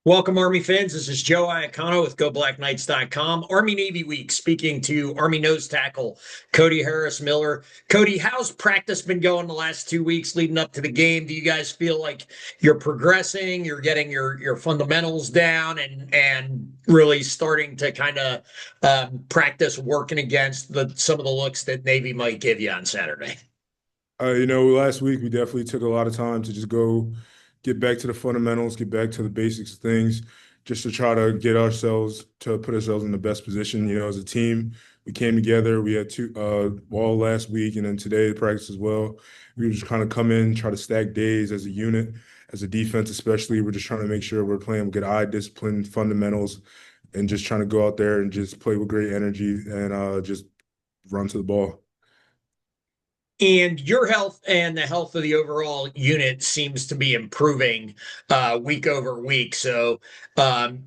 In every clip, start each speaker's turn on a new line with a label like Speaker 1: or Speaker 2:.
Speaker 1: Welcome, Army fans. This is Joe Iacono with GoBlackKnights.com. Army Navy Week, speaking to Army nose tackle Kody Harris Miller. Kody, how's practice been going the last 2 weeks leading up to the game? Do you guys feel like you're progressing, you're getting your fundamentals down, and really starting to kind of practice working against some of the looks that Navy might give you on Saturday?
Speaker 2: Last week we definitely took a lot of time to just go get back to the fundamentals, get back to the basics of things, just to try to get ourselves to put ourselves in the best position. As a team, we came together. We had two all last week and then today practice as well. We just kind of come in, try to stack days as a unit, as a defense especially. We're just trying to make sure we're playing with good eye discipline, fundamentals, and just trying to go out there and just play with great energy and just run to the ball.
Speaker 1: And your health and the health of the overall unit seems to be improving week over week. So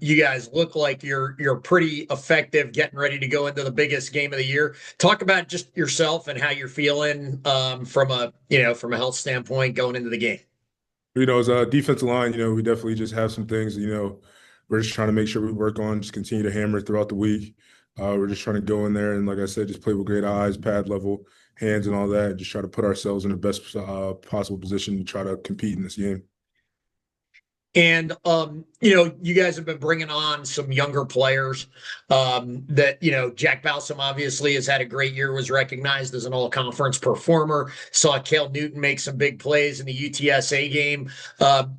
Speaker 1: you guys look like you're pretty effective getting ready to go into the biggest game of the year. Talk about just yourself and how you're feeling from a health standpoint going into the game.
Speaker 2: As a defensive line, we definitely just have some things, we're just trying to make sure we work on, just continue to hammer throughout the week. We're just trying to go in there and, like I said, just play with great eyes, pad level, hands, and all that, and just try to put ourselves in the best possible position to try to compete in this game.
Speaker 1: And you guys have been bringing on some younger players. Jack Balsam obviously has had a great year, was recognized as an all-conference performer. Saw Cale Newton make some big plays in the UTSA game.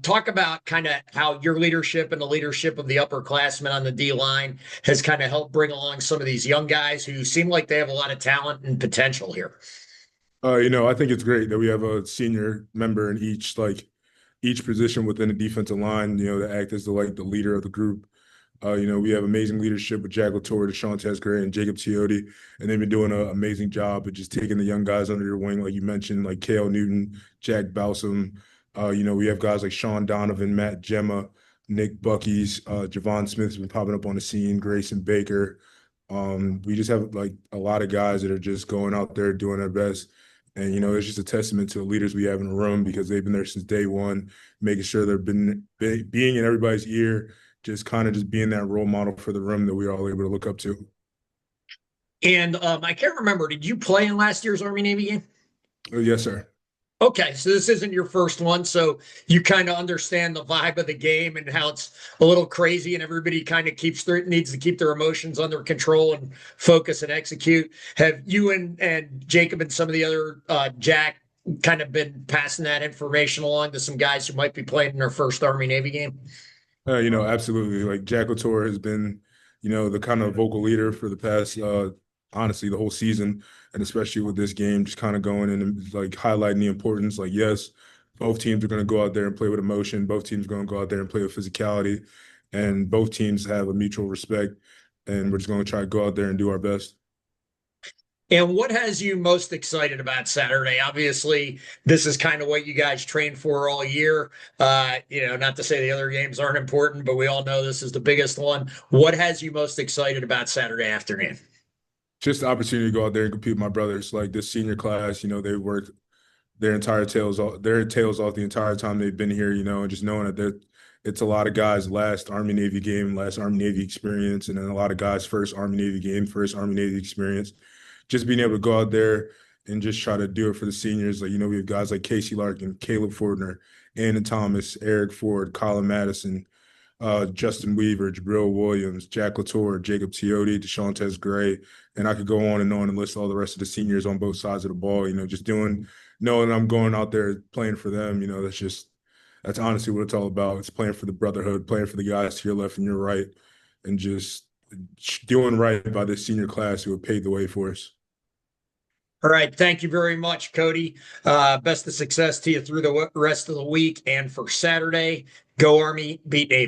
Speaker 1: Talk about kind of how your leadership and the leadership of the upperclassmen on the D line has kind of helped bring along some of these young guys who seem like they have a lot of talent and potential here.
Speaker 2: I think it's great that we have a senior member in each position within the defensive line, to act as the leader of the group. We have amazing leadership with Jack Latour, Deshaun Gray, and Jacob Teote, and they've been doing an amazing job of just taking the young guys under your wing, like you mentioned, like Cale Newton, Jack Balsam. We have guys like Sean Donovan, Matt Gemma, Nick Buckies, Javon Smith's been popping up on the scene, Grayson Baker. We just have like a lot of guys that are just going out there doing their best. And it's just a testament to the leaders we have in the room because they've been there since day one, making sure they've been being in everybody's ear, just kind of just being that role model for the room that we are all able to look up to.
Speaker 1: And I can't remember, did you play in last year's Army Navy game?
Speaker 2: Yes, sir.
Speaker 1: Okay, so this isn't your first one, so you kind of understand the vibe of the game and how it's a little crazy, and everybody kind of needs to keep their emotions under control and focus and execute. Have you and Jacob and some of the other Jack kind of been passing that information along to some guys who might be playing in their first Army Navy game?
Speaker 2: Absolutely. Like Jack Latour has been, the kind of vocal leader for the past, honestly, the whole season, and especially with this game, just kind of going in and like highlighting the importance. Like, yes, both teams are going to go out there and play with emotion. Both teams are going to go out there and play with physicality, and both teams have a mutual respect. And we're just going to try to go out there and do our best.
Speaker 1: And what has you most excited about Saturday? Obviously, this is kind of what you guys train for all year. Not to say the other games aren't important, but we all know this is the biggest one. What has you most excited about Saturday afternoon?
Speaker 2: Just the opportunity to go out there and compete with my brothers. Like this senior class, they worked their tails off the entire time they've been here, and just knowing that it's a lot of guys' last Army Navy game, last Army Navy experience, and then a lot of guys' first Army Navy game, first Army Navy experience. Just being able to go out there and just try to do it for the seniors. Like, we have guys like Casey Larkin, Caleb Fortner, Anna Thomas, Eric Ford, Colin Madison, Justin Weaver, Jabril Williams, Jack Latour, Jacob Teote, Deshaun Gray, and I could go on and list all the rest of the seniors on both sides of the ball. Just knowing I'm going out there playing for them. That's honestly what it's all about. It's playing for the brotherhood, playing for the guys to your left and your right, and just doing right by this senior class who have paved the way for us.
Speaker 1: All right. Thank you very much, Kody. Best of success to you through the rest of the week and for Saturday. Go Army, beat Navy.